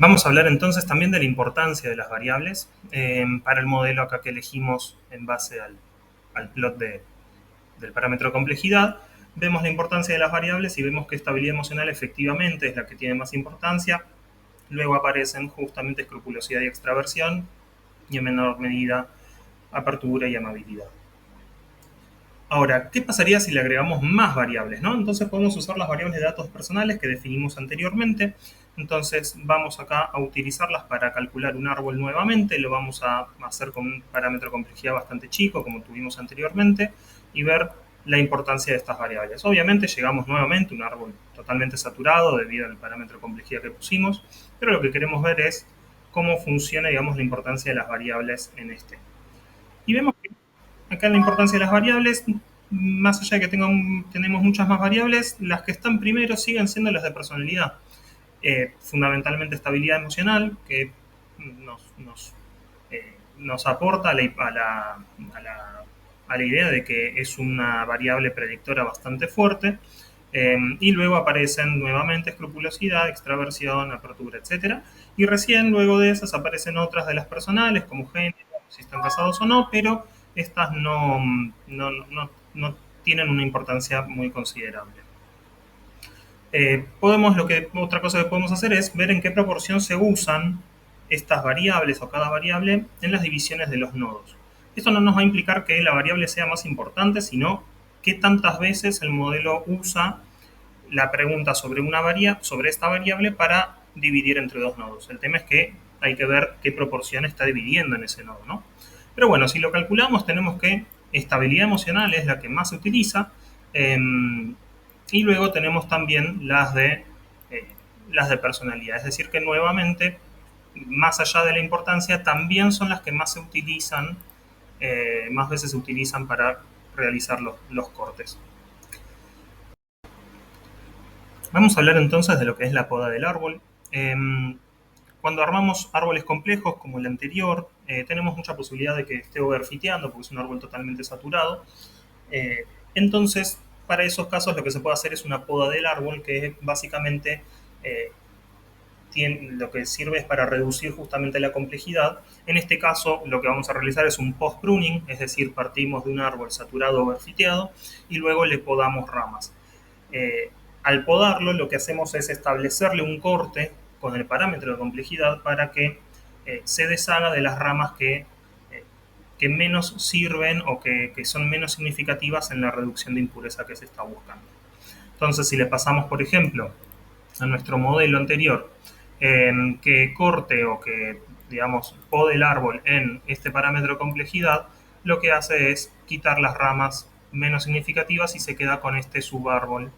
Vamos a hablar entonces también de la importancia de las variables para el modelo acá que elegimos en base al plot del parámetro de complejidad. Vemos la importancia de las variables y vemos que estabilidad emocional efectivamente es la que tiene más importancia. Luego aparecen justamente escrupulosidad y extraversión y en menor medida apertura y amabilidad. Ahora, ¿qué pasaría si le agregamos más variables, ¿no? Entonces podemos usar las variables de datos personales que definimos anteriormente. Entonces vamos acá a utilizarlas para calcular un árbol nuevamente. Lo vamos a hacer con un parámetro de complejidad bastante chico, como tuvimos anteriormente, y ver la importancia de estas variables. Obviamente llegamos nuevamente a un árbol totalmente saturado debido al parámetro de complejidad que pusimos, pero lo que queremos ver es cómo funciona, digamos, la importancia de las variables en este. Y vemos que acá la importancia de las variables, más allá de que tenemos muchas más variables, las que están primero siguen siendo las de personalidad. Fundamentalmente estabilidad emocional, que nos aporta a la idea de que es una variable predictora bastante fuerte. Y luego aparecen nuevamente escrupulosidad, extraversión, apertura, etcétera. Y recién luego de esas aparecen otras de las personales, como género, si están casados o no, pero estas no tienen una importancia muy considerable. Otra cosa que podemos hacer es ver en qué proporción se usan estas variables o cada variable en las divisiones de los nodos. Esto no nos va a implicar que la variable sea más importante, sino qué tantas veces el modelo usa la pregunta sobre esta variable para dividir entre dos nodos. El tema es que hay que ver qué proporción está dividiendo en ese nodo, ¿no? Pero bueno, si lo calculamos, tenemos que estabilidad emocional es la que más se utiliza. Y luego tenemos también las de personalidad. Es decir, que nuevamente, más allá de la importancia, también son las que más se utilizan, más veces se utilizan para realizar los cortes. Vamos a hablar entonces de lo que es la poda del árbol. Cuando armamos árboles complejos como el anterior, tenemos mucha posibilidad de que esté overfiteando porque es un árbol totalmente saturado. Entonces, para esos casos lo que se puede hacer es una poda del árbol que básicamente lo que sirve es para reducir justamente la complejidad. En este caso, lo que vamos a realizar es un post-pruning, es decir, partimos de un árbol saturado overfiteado y luego le podamos ramas. Al podarlo, lo que hacemos es establecerle un corte con el parámetro de complejidad para que se deshaga de las ramas que menos sirven o que son menos significativas en la reducción de impureza que se está buscando. Entonces, si le pasamos, por ejemplo, a nuestro modelo anterior, que corte o que, digamos, pode el árbol en este parámetro de complejidad, lo que hace es quitar las ramas menos significativas y se queda con este subárbol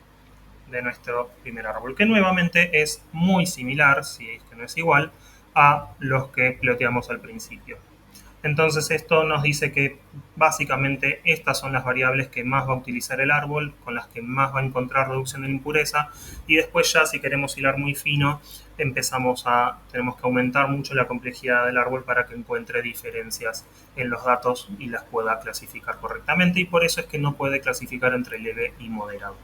de nuestro primer árbol, que nuevamente es muy similar, si es que no es igual, a los que ploteamos al principio. Entonces esto nos dice que básicamente estas son las variables que más va a utilizar el árbol, con las que más va a encontrar reducción de la impureza, y después ya si queremos hilar muy fino, tenemos que aumentar mucho la complejidad del árbol para que encuentre diferencias en los datos y las pueda clasificar correctamente, y por eso es que no puede clasificar entre leve y moderado.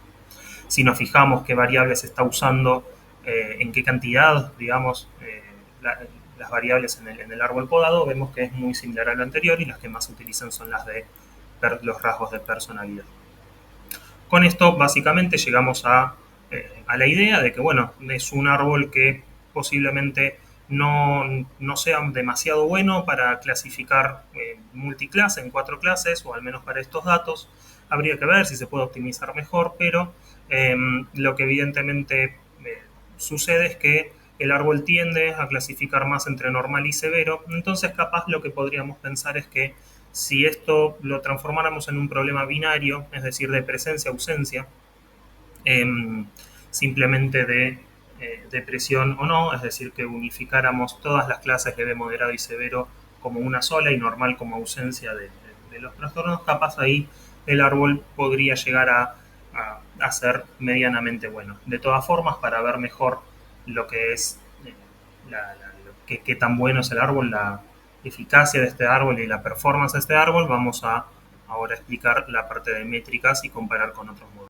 Si nos fijamos qué variables está usando, en qué cantidad, digamos, las variables en el árbol podado, vemos que es muy similar a lo anterior y las que más se utilizan son las de los rasgos de personalidad. Con esto, básicamente, llegamos a la idea de que, bueno, es un árbol que posiblemente no sea demasiado bueno para clasificar multiclase en 4 clases, o al menos para estos datos. Habría que ver si se puede optimizar mejor, pero lo que evidentemente sucede es que el árbol tiende a clasificar más entre normal y severo, entonces capaz lo que podríamos pensar es que si esto lo transformáramos en un problema binario, es decir, de presencia-ausencia, simplemente de depresión o no, es decir, que unificáramos todas las clases leve, moderado y severo como una sola y normal como ausencia de los trastornos, capaz ahí el árbol podría llegar a ser medianamente bueno. De todas formas, para ver mejor lo que es qué tan bueno es el árbol, la eficacia de este árbol y la performance de este árbol, vamos a ahora explicar la parte de métricas y comparar con otros modelos.